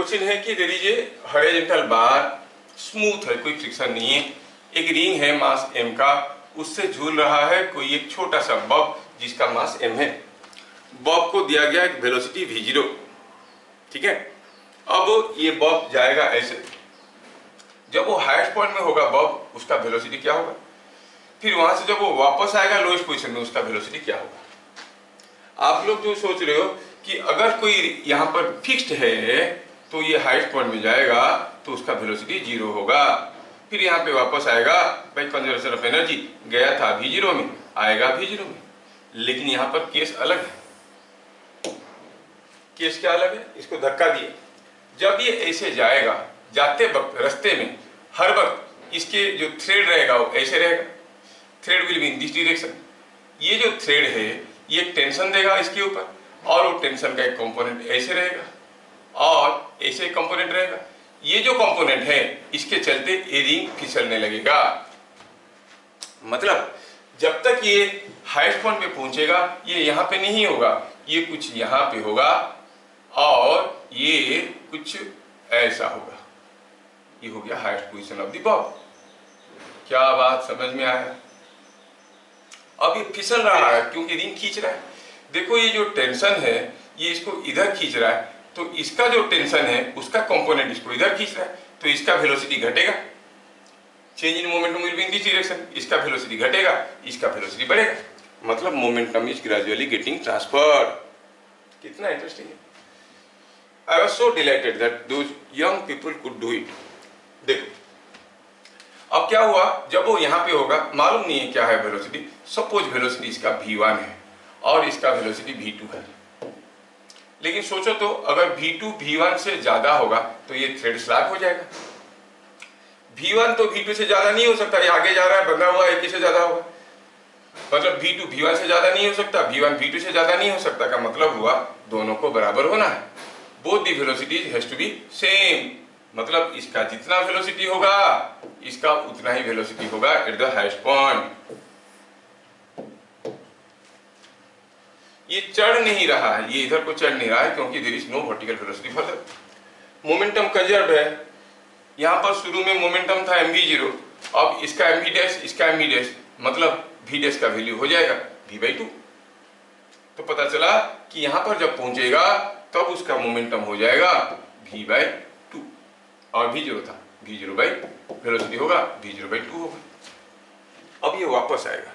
Question है कि there is a horizontal bar, smooth है, कोई फ्रिक्शन नहीं है, एक रिंग है मास m का, उससे झूल रहा है कोई एक छोटा सा बॉब जिसका मास m है। बॉब को दिया गया एक वेलोसिटी v0, ठीक है। अब ये बॉब जाएगा ऐसे, जब वो हाईएस्ट पॉइंट में होगा बॉब, उसका वेलोसिटी क्या होगा, फिर वहां से जब वो वापस आएगा लोएस्ट पोजीशन में, उसका वेलोसिटी क्या होगा। आप लोग जो सोच रहे हो कि अगर कोई यहाँ पर फिक्स्ड है तो ये हाईएस्ट पॉइंट में जाएगा तो उसका वेलोसिटी 0 होगा, फिर यहाँ पे वापस आएगा बाय कंजर्वेशन ऑफ एनर्जी, गया था v0 में, आएगा v0 में। लेकिन यहाँ पर केस अलग है। केस क्या अलग है, इसको धक्का दिए, जब ये ऐसे जाएगा, जाते वक्त रास्ते में हर वक्त इसके जो थ्रेड रहेगा वो ऐसे रहेगा, thread will be in this direction. ये जो थ्रेड है ये टेंशन देगा इसके ऊपर, और वो टेंशन का एक कंपोनेंट ऐसे रहेगा और ऐसे एक कंपोनेंट रहेगा। ये जो कंपोनेंट है इसके चलते ये रिंग फिसलने लगेगा। मतलब जब तक ये हाईएस्ट पॉइंट पे पहुंचेगा ये यहाँ पे नहीं होगा, ये कुछ यहाँ पे होगा और ये कुछ ऐसा होगा। ये हो गया highest position of the Bob. क्या बात समझ में आया। अब ये फिसल रहा है क्योंकि रिंग खींच रहा है। देखो ये जो टेंशन है ये इसको इधर खींच रहा है, तो इसका जो टेंशन है उसका कंपोनेंट इसको इधर खींच रहा है, तो इसका वेलोसिटी घटेगा, change in momentum will be in this direction. इसका वेलोसिटी घटेगा, इसका वेलोसिटी बढ़ेगा, मतलब momentum is gradually getting transferred. कितना इंटरेस्टिंग है। I was so dilated that those young people could do it. देखो अब क्या हुआ, जब वो यहाँ पे होगा, मालूम नहीं है क्या है वेलोसिटी, सपोज वेलोसिटी इसका v1 है और इसका वेलोसिटी v2 है। लेकिन सोचो तो अगर v2 v1 से ज्यादा होगा तो ये थ्रेड स्लैग हो जाएगा। v1 तो v2 से ज्यादा नहीं हो सकता, ये आगे जा रहा है, बंधा हुआ एक ही से ज्यादा होगा, मतलब v2 v1 से ज्यादा नहीं हो सकता, v1 v2 से ज्यादा नहीं हो सकता। का मतलब हुआ दोनों को बराबर होना है, both the velocities has to be same. मतलब इसका जितना वेलोसिटी होगा इसका उतना ही वेलोसिटी होगा एट द हाईएस्ट पॉइंट। ये चढ़ नहीं रहा है, ये इधर को चढ़ नहीं रहा है क्योंकि there is no vertical velocity further. Momentum conserved है, यहां पर शुरू में मोमेंटम था mv0, अब इसका mv डैश, इसका mv डैश, मतलब v डैश का वैल्यू हो जाएगा v/2। तो पता चला कि यहां पर जब पहुंचेगा तब उसका मोमेंटम हो जाएगा v/2 और v0 था v0 बाई वेलोसिटी होगा v0/2 होगा। अब ये वापस आएगा,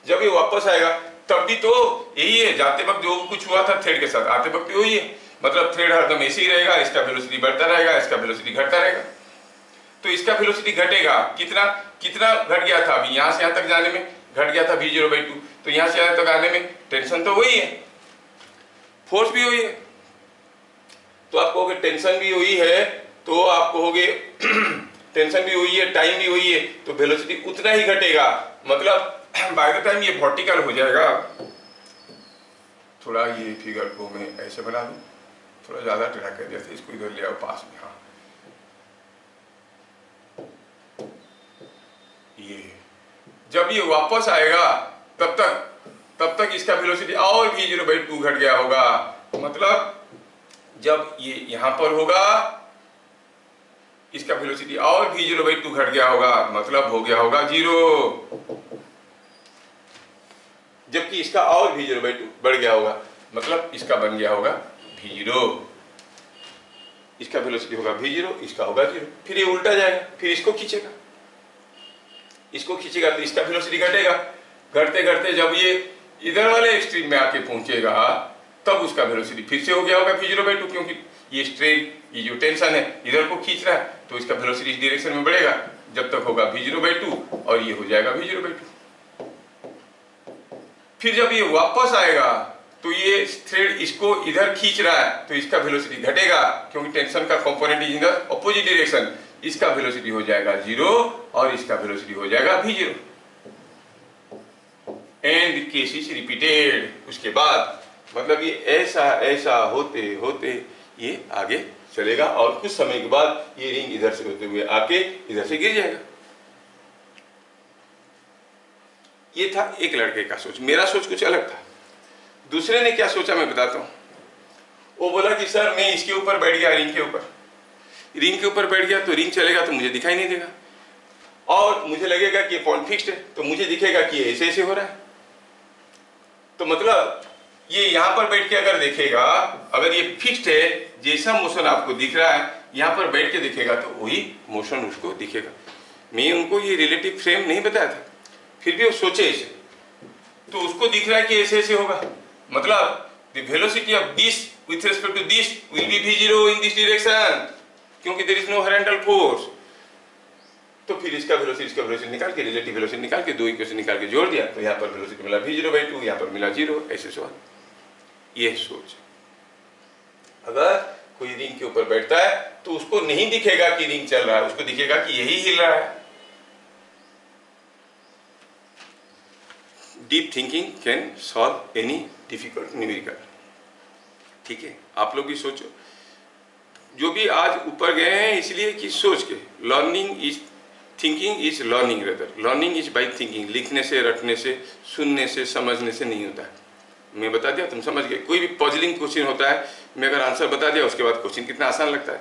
जब ये वापस आएगा तब भी तो यही है, जाते वक्त जो कुछ हुआ था थ्रेड के साथ आते वक्त भी वही है, मतलब थ्रेड हरदम ऐसे ही रहेगा, इसका वेलोसिटी बढ़ता रहेगा, इसका वेलोसिटी घटता रहेगा। तो इसका वेलोसिटी घटेगा, कितना कितना घट गया था, अभी यहाँ से यहाँ तक जाने में घट गया था v0/2, तो यहाँ से यहाँ तक आने में टेंशन तो वही है, फोर्स भी वही है, तो आप कहोगे टेंशन भी वही है, तो आप कहोगे टेंशन भी वही है, टाइम भी वही है, तो वेलोसिटी उतना ही घटेगा। मतलब बाय द टाइम ये वर्टिकल हो जाएगा। थोड़ा ये फिगर को मैं ऐसे बना दूं, थोड़ा ज्यादा टेढ़ा कर दिया था, इसको इधर ले आओ पास में। हाँ ये जब ये वापस आएगा तब तक इसका वेलोसिटी और v0/2 घट गया होगा। मतलब जब ये यहां पर होगा इसका वेलोसिटी और v0/2 घट गया होगा, मतलब हो गया होगा 0। जबकि इसका और v0/2 बढ़ गया होगा, मतलब इसका बन गया होगा v0। इसका वेलोसिटी होगा v0, इसका होगा 0। फिर ये उल्टा जाएगा, फिर इसको खींचेगा, इसको खींचेगा तो इसका वेलोसिटी घटेगा, घटते घटते जब ये इधर वाले एक्सट्रीम में आके पहुंचेगा तब उसका वेलोसिटी फिर से हो गया होगा v0/2, क्योंकि ये स्ट्रेन, ये जो टेंशन है इधर को खींच रहा है, तो इसका वेलोसिटी इस डायरेक्शन में बढ़ेगा जब तक होगा v0/2 और ये हो जाएगा v0/2। फिर जब ये वापस आएगा तो ये थ्रेड इसको इधर खींच रहा है, तो इसका वेलोसिटी घटेगा क्योंकि टेंशन का component is in the opposite direction. इसका वेलोसिटी हो जाएगा 0 और इसका वेलोसिटी हो जाएगा v0। And case is repeated. उसके बाद मतलब ये ऐसा ऐसा होते होते ये आगे चलेगा और कुछ समय के बाद ये रिंग इधर से होते हुए आके इधर से गिर जाएगा। ये था एक लड़के का सोच, मेरा सोच कुछ अलग था। दूसरे ने क्या सोचा मैं बताता हूं। वो बोला कि सर मैं इसके ऊपर बैठ गया, रिंग के ऊपर बैठ गया, तो रिंग चलेगा तो मुझे दिखाई नहीं देगा, और मुझे लगेगा कि पॉइंट फिक्स्ड है, तो मुझे दिखेगा कि ऐसे ऐसे हो रहा है। तो मतलब ये यहाँ पर बैठ के अगर देखेगा, अगर ये फिक्स्ड है, जैसा मोशन आपको दिख रहा है यहाँ पर बैठ के दिखेगा तो वही मोशन उसको दिखेगा। मैं उनको ये रिलेटिव फ्रेम नहीं बताया था, फिर भी वो सोचे ऐसे, तो उसको दिख रहा है कि ऐसे ऐसे होगा, मतलब the velocity of this with respect to this will be v0 in this direction, क्योंकि there is no horizontal force. तो फिर इसका वेलोसिटी निकाल के, रिलेटिव वेलोसिटी निकाल के, दो इक्वेशन निकाल के जोड़ दिया, तो यहाँ पर वेलोसिटी मिला v0/2, यहाँ पर मिला 0, ऐसे सवाल। ये सोच, अगर कोई रिंग के ऊपर बैठता है तो उसको नहीं दिखेगा कि रिंग चल रहा है, उसको दिखेगा कि यही हिल रहा है। Deep thinking can solve any difficult numerical. ठीक है, आप लोग भी सोचो, जो भी आज ऊपर गए हैं इसलिए कि सोच के, learning is thinking is learning, rather learning is by thinking. लिखने से, रटने से, सुनने से, समझने से नहीं होता है। मैं बता दिया तुम समझ गए। कोई भी पजलिंग क्वेश्चन होता है, मैं अगर आंसर बता दिया उसके बाद क्वेश्चन कितना आसान लगता है,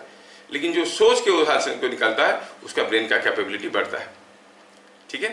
लेकिन जो सोच के उस आंसर को निकालता है उसका ब्रेन का कैपेबिलिटी बढ़ता है। ठीक है।